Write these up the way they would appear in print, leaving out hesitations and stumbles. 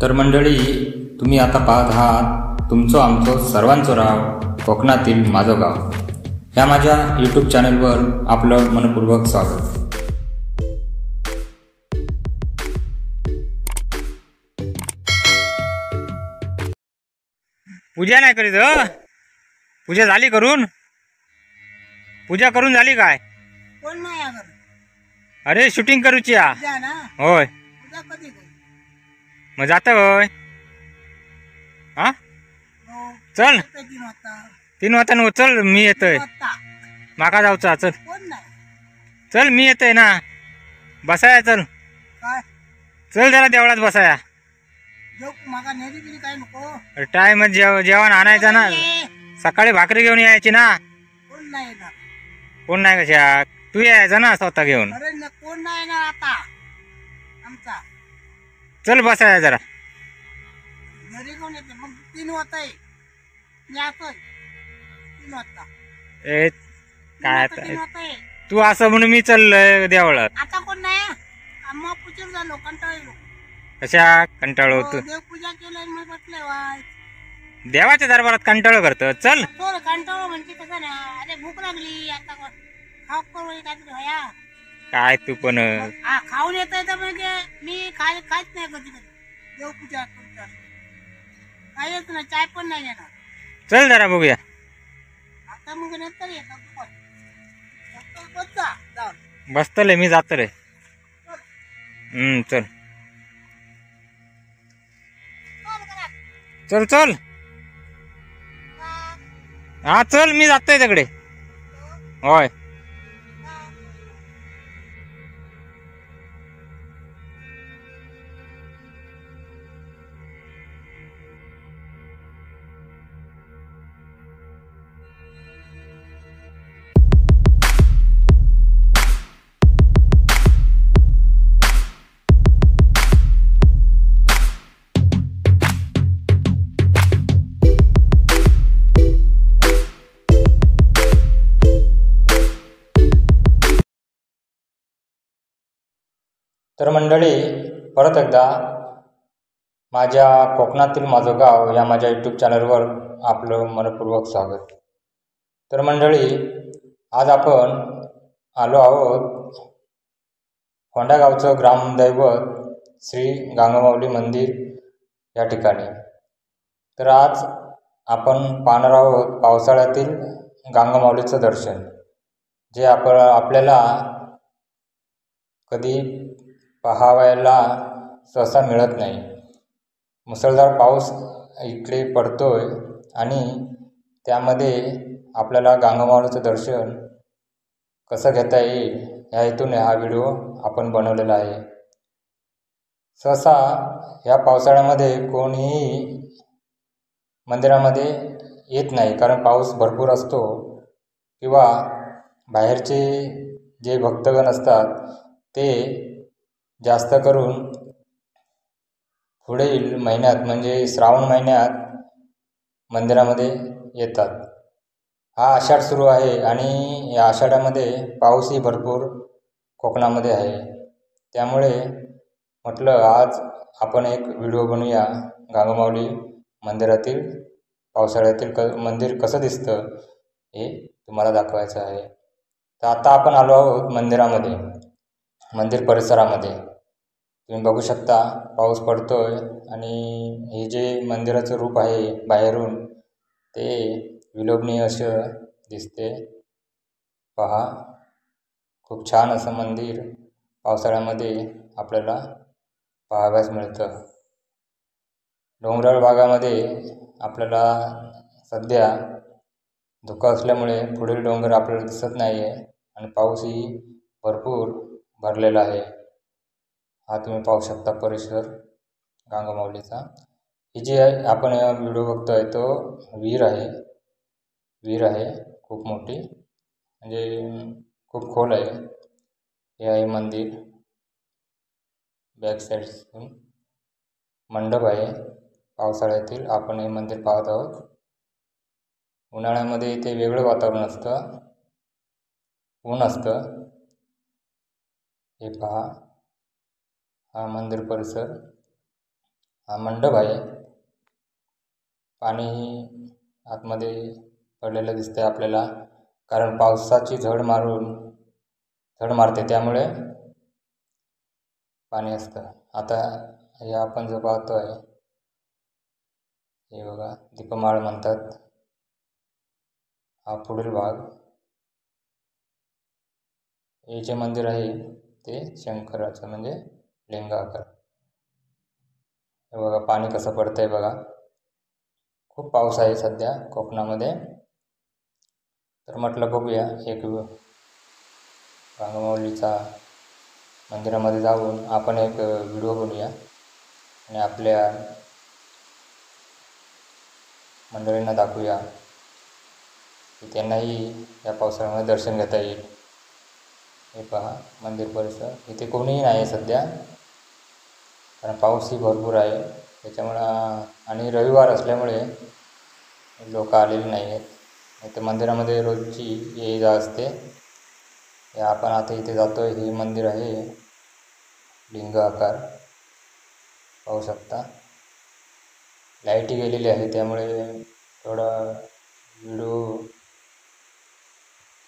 तर मंडळी, तुम्ही आता पाहत आहात तुमचं आमचं सर्वांचं राव कोकणातील माझं गाव ह्या माझ्या यूट्यूब चॅनलवर आपलं मनपूर्वक स्वागत. पूजा नाही करीत हो. पूजा झाली करून? पूजा करून झाली काय? कोण नाही आगर. अरे शूटिंग करूची आ. जा ना. होय. पूजा कधी करू? मग जात होय. हा हो. चल येते 3 वाजता. 3 वाजता चल, मी येतोय. 3 वाजता. माका जाऊचा. चल कोण नाही. चल, मी येतोय ना. बसाया चल. काय? चल जरा देवळात बसाया. जो मागा नेली बिली काय नको. टाइम जेवण आणायचं ना. सकाळी भाकरी घेऊन यायची ना. कोण नाही येणार. कोण नाही कशा तू यायचा ना स्वतः घेऊन. अरे कोण नाही येणार आता आमचा. चल बसाया जरा. घरी कोण येते मग 3 वाजता ये. मी येतोय 3 वाजता. ए काय 3 वाजता ये. तू असं म्हणून मी चाललोय देवळात. आता कोण नाही. आम्हा पुचर झालो कंटाळलो. कशा कंटाळो तू? देवपूजा केली आणि मग बसले वाय. देवाच्या दरबारात कंटाळो करतो. चल तो कंटाळो म्हणते तसं ना. अरे भूक लागली आता खाऊ करू काहीतरी होया. काय तू पण हा खाऊन येतोय तर म्हणजे मी खायच नाही कधी कधी. देवपूजा करूचा काय येत ना. चाय पण नाही येणार. चल जरा बघूया. आता मग नंतर येतात बसता जाऊन. बसतले मी जातो रे. चल चल चल. हा चल, मी जातोय तिकडे. होय. तर मंडळी, परत एकदा माझ्या कोकणातील माझं गाव या माझ्या यूट्यूब चॅनलवर आपलं मनपूर्वक स्वागत. तर मंडळी, आज आपण आलो आहोत फोंडा गावचं ग्रामदैवत श्री गांगमाऊली मंदिर या ठिकाणी. तर आज आपण पाहणार आहोत पावसाळ्यातील गांगमाऊलीचं दर्शन, जे आपल्याला कधी पाहावयाला सहसा मिळत नाही. मुसळधार पाऊस इकडे पडतोय आणि त्यामध्ये आपल्याला गांगमाऊलीचं दर्शन कसं घेता येईल ह्या हेतूने हा व्हिडिओ आपण बनवलेला आहे. सहसा ह्या पावसाळ्यामध्ये कोणीही मंदिरामध्ये येत नाही, कारण पाऊस भरपूर असतो किंवा बाहेरचे जे भक्तगण असतात ते जास्त करून पुढील महिन्यात म्हणजे श्रावण महिन्यात मंदिरामध्ये येतात. हा आषाढ सुरू आहे आणि या आषाढामध्ये पाऊसही भरपूर कोकणामध्ये आहे. त्यामुळे म्हटलं आज आपण एक व्हिडिओ बनवूया गांगमाऊली मंदिरातील पावसाळ्यातील मंदिर कसं दिसतं हे तुम्हाला दाखवायचं आहे. तर आता आपण आलो आहोत मंदिरामध्ये, मंदिर परिसरामध्ये. तुम्ही बघू शकता पाऊस पडतोय आणि हे जे मंदिराचं रूप आहे बाहेरून ते विलोभनीय असं दिसते. पहा, खूप छान असं मंदिर पावसाळ्यामध्ये आपल्याला पाहावयास मिळतं. डोंगराळ भागामध्ये आपल्याला सध्या धुकं असल्यामुळे पुढील डोंगर आपल्याला दिसत नाही आहे आणि पाऊसही भरपूर भरलेला आहे. हा तुम्ही पाहू शकता परिसर गांगमाऊलीचा. ही जी आपण व्हिडिओ बघतोय तो विहीर आहे खूप मोठी, म्हणजे खूप खोल आहे. हे आहे मंदिर. बॅक साईडून मंडप आहे. पावसाळ्यातील आपण हे मंदिर पाहत आहोत. उन्हाळ्यामध्ये इथे वेगळं वातावरण असतं, ऊन असतं. हे पहा, हा मंदिर परिसर हा मंडप आहे. पाणी आतमध्ये पडलेलं दिसतंय आपल्याला, कारण पावसाची झड मारते त्यामुळे पाणी असतं. आता हे आपण जो पाहतोय हे बघा, दीपमाळ म्हणतात. हा पुढील भाग. हे जे मंदिर आहे ते शंकराचं म्हणजे लिंगाकार. हे बघा पाणी कसं पडतंय बघा. खूप पाऊस आहे सध्या कोकणामध्ये. तर म्हटलं बघूया एक रांगमाऊलीचा मंदिरामध्ये जाऊन आपण एक व्हिडिओ बनवूया आणि आपल्या मंडळींना दाखवूया की त्यांनाही या पावसाळ्यामध्ये दर्शन घेता येईल. हे पहा मंदिर परिसर. इथे कोणीही नाही सध्या, कारण पाऊसही भरपूर आहे त्याच्यामुळं, आणि रविवार असल्यामुळे लोक आलेली नाही आहेत. नाही तर मंदिरामध्ये रोजची ये जा असते. हे आपण आता इथे जातोय, हे मंदिर आहे लिंग आकार, पाहू शकता. लाईट गेलेली आहे त्यामुळे थोडा व्हिडिओ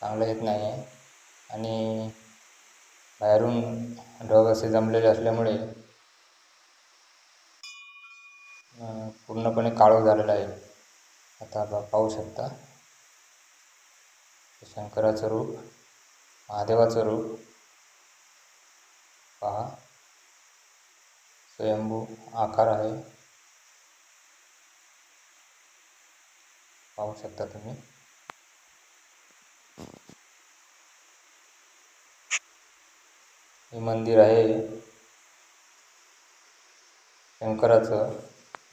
चांगला येत नाही आहे, आणि बाहेरून ढग असे जमलेले असल्यामुळे पूर्णपणे काळोख झालेला आहे. आता पाहू शकता शंकराचं रूप, महादेवाचं रूप पहा. स्वयंभू आकार आहे, पाहू शकता तुम्ही. हे मंदिर आहे शंकराचं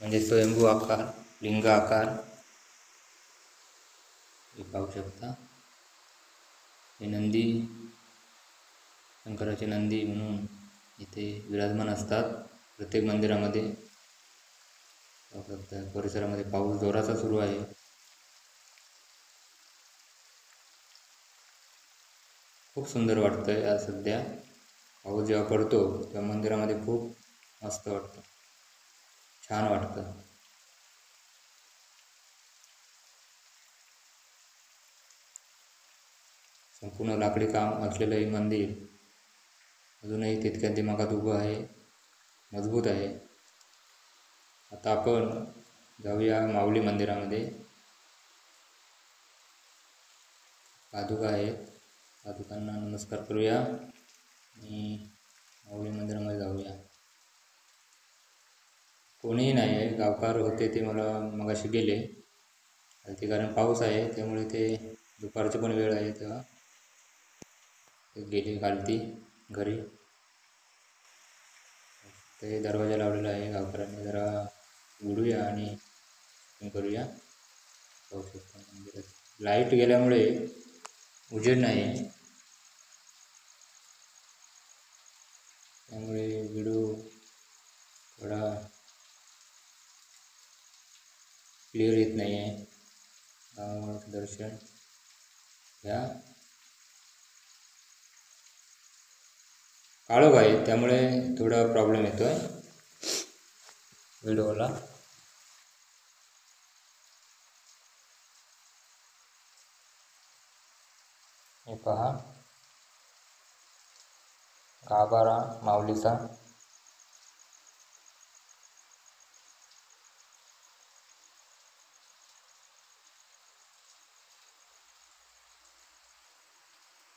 म्हणजे स्वयंभू आकार, लिंग आकार. हे पाहू शकता. हे नंदी, शंकराचे नंदी म्हणून इथे विराजमान असतात प्रत्येक मंदिरामध्ये. पाहू शकता परिसरामध्ये पाऊस जोराचा सुरू आहे. खूप सुंदर वाटतंय आज सध्या. पाऊस जेव्हा पडतो तेव्हा मंदिरामध्ये खूप मस्त वाटतं, छान वाटतं. संपूर्ण लाकडी काम असलेलं हे मंदिर अजूनही तितक्या दिमागात उभं आहे, मजबूत आहे. आता आपण जाऊया माऊली मंदिरामध्ये. पादुका आहेत, पादुकांना नमस्कार करूया आणि माऊली मंदिरामध्ये जाऊया. कोणीही नाही आहे, गावकार होते ते मला मगाशी गेले. ते कारण पाऊस आहे त्यामुळे ते दुपारची पण वेळ आहे तेव्हा ते गेले खालती घरी. ते दरवाजा लावलेला आहे गावकऱ्यांनी, जरा उडूया आणि करूया. पाहू शकता मंदिरात लाईट गेल्यामुळे उजेड नाही आहे, त्यामुळे व्हिडिओ थोडा क्लिअर येत नाही आहे. गावाचं दर्शन घ्या. काळोख आहे त्यामुळे थोडा प्रॉब्लेम येतोय व्हिडिओला. हे पहा गाभारा माऊलीचा.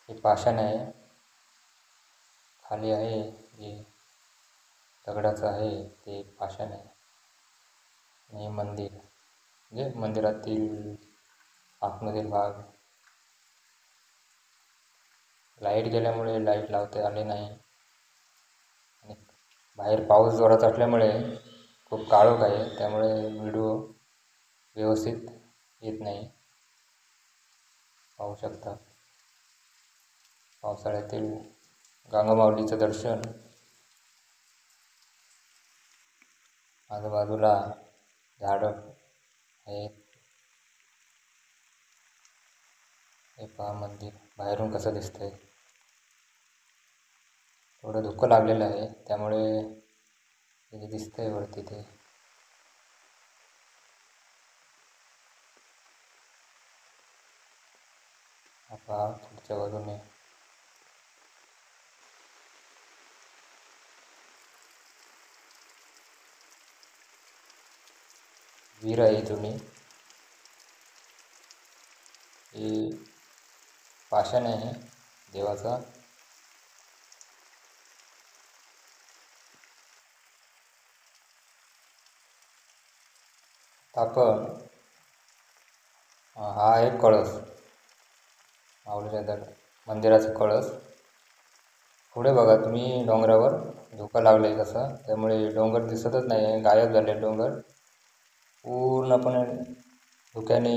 हे पाषाण आहे, खाली आहे जे दगडाचं आहे ते पाषाण आहे. आणि मंदिर म्हणजे मंदिरातील आतमधील भाग. लाईट गेल्यामुळे लाईट लावता आले नाही, आणि बाहेर पाऊस जोरात असल्यामुळे खूप काळोख आहे त्यामुळे व्हिडिओ व्यवस्थित येत नाही. पाहू शकता पावसाळ्यातील गंगामाऊलीचं दर्शन. आजूबाजूला झाडं आहेत. हे पहा मंदिर बाहेरून कसं दिसतंय. थोडं धुकं लागलेलं आहे त्यामुळे हे दिसतंय वरती ते हा पहा पुढच्या बाजूने विहीर आहे जुनी. ही पाषाण आहे देवाचा. आपण हा आहे कळस, माऊलीच्या मंदिराचा कळस. पुढे बघा तुम्ही डोंगरावर धुकं लागले कसं, त्यामुळे डोंगर दिसतच नाही आहे, गायब झाले डोंगर. पूर्णपणे धुक्याने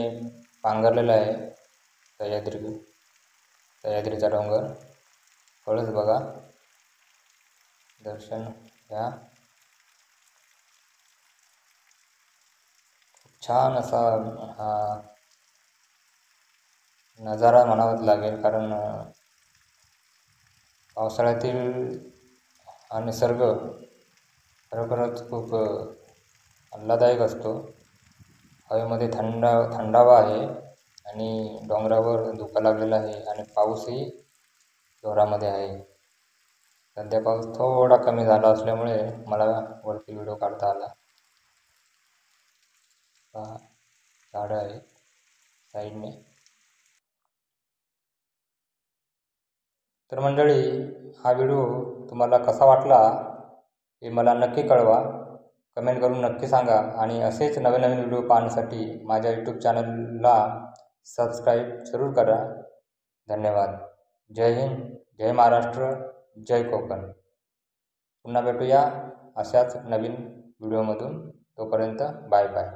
पांघरलेला आहे सह्याद्रीचा डोंगर. कळस बघा, दर्शन घ्या. छान असा हा नजारा म्हणावाच लागेल, कारण पावसाळ्यातील हा निसर्ग खरोखरच खूप आल्हाददायक असतो. हवेमध्ये थंडावा आहे आणि डोंगरावर धुकं लागलेलं आहे आणि पाऊसही जोरामध्ये आहे. सध्या पाऊस थोडा कमी झाला असल्यामुळे मला वरती व्हिडिओ काढता आला. झाडं आहे साईडने. तर मंडळी, हा व्हिडिओ तुम्हाला कसा वाटला हे मला नक्की कळवा, कमेंट करून नक्की सांगा. आणि असेच नवीन नवीन व्हिडिओ पाहण्यासाठी माझ्या यूट्यूब चॅनलला सबस्क्राईब जरूर करा. धन्यवाद. जय हिंद, जय महाराष्ट्र, जय कोकण. पुन्हा भेटूया अशाच नवीन व्हिडिओमधून. तोपर्यंत बाय बाय.